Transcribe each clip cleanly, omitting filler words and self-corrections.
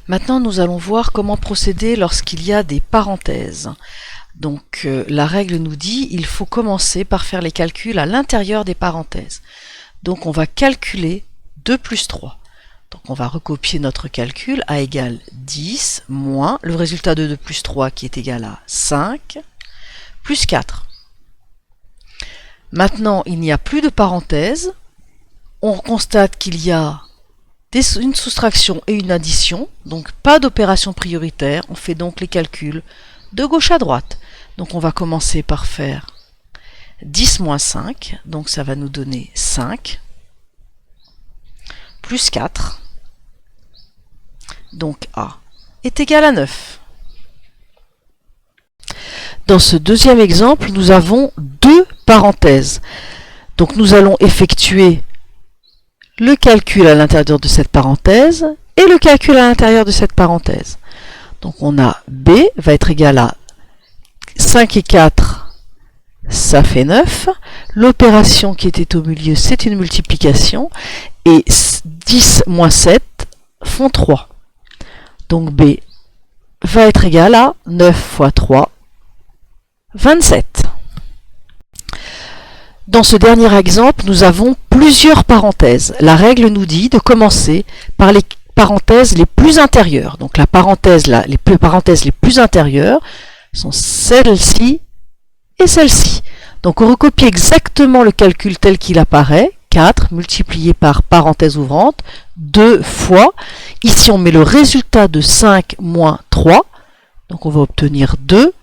Maintenant, nous allons voir comment procéder lorsqu'il y a des parenthèses. Donc, la règle nous dit il faut commencer par faire les calculs à l'intérieur des parenthèses. Donc, on va calculer 2 plus 3. Donc, on va recopier notre calcul. A égale 10 moins le résultat de 2 plus 3 qui est égal à 5 plus 4. Maintenant, il n'y a plus de parenthèses. On constate qu'il y a une soustraction et une addition, donc pas d'opération prioritaire. On fait donc les calculs de gauche à droite. Donc on va commencer par faire 10 moins 5, donc ça va nous donner 5, plus 4, donc A est égal à 9. Dans ce deuxième exemple, nous avons deux parenthèses. Donc nous allons effectuer le calcul à l'intérieur de cette parenthèse et le calcul à l'intérieur de cette parenthèse. Donc on a B va être égal à 5 et 4, ça fait 9. L'opération qui était au milieu, c'est une multiplication. Et 10 moins 7 font 3. Donc B va être égal à 9 fois 3, 27. Dans ce dernier exemple, nous avons plusieurs parenthèses. La règle nous dit de commencer par les parenthèses les plus intérieures. Donc les parenthèses les plus intérieures sont celle-ci et celle-ci. Donc on recopie exactement le calcul tel qu'il apparaît. 4 multiplié par parenthèse ouvrante, 2 fois. Ici on met le résultat de 5 moins 3. Donc on va obtenir 2.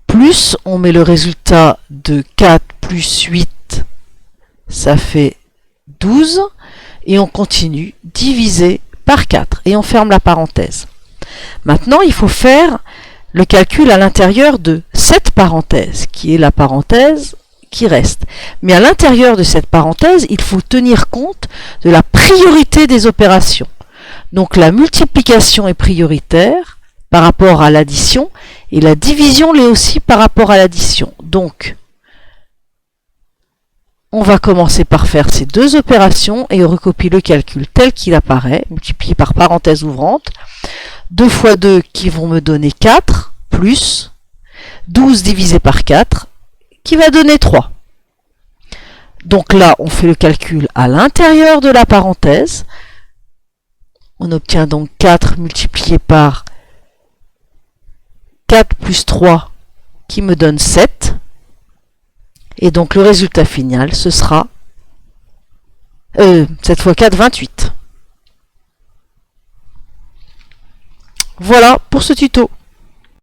Plus on met le résultat de 4 plus 8, ça fait 12. Et on continue, divisé par 4. Et on ferme la parenthèse. Maintenant, il faut faire le calcul à l'intérieur de cette parenthèse, qui est la parenthèse qui reste. Mais à l'intérieur de cette parenthèse, il faut tenir compte de la priorité des opérations. Donc la multiplication est prioritaire par rapport à l'addition, et la division l'est aussi par rapport à l'addition. Donc, on va commencer par faire ces deux opérations et on recopie le calcul tel qu'il apparaît, multiplié par parenthèse ouvrante. 2 fois 2 qui vont me donner 4, plus 12 divisé par 4, qui va donner 3. Donc là, on fait le calcul à l'intérieur de la parenthèse. On obtient donc 4 multiplié par 4 plus 3, qui me donne 7. Et donc le résultat final, ce sera 7 fois 4, 28. Voilà pour ce tuto.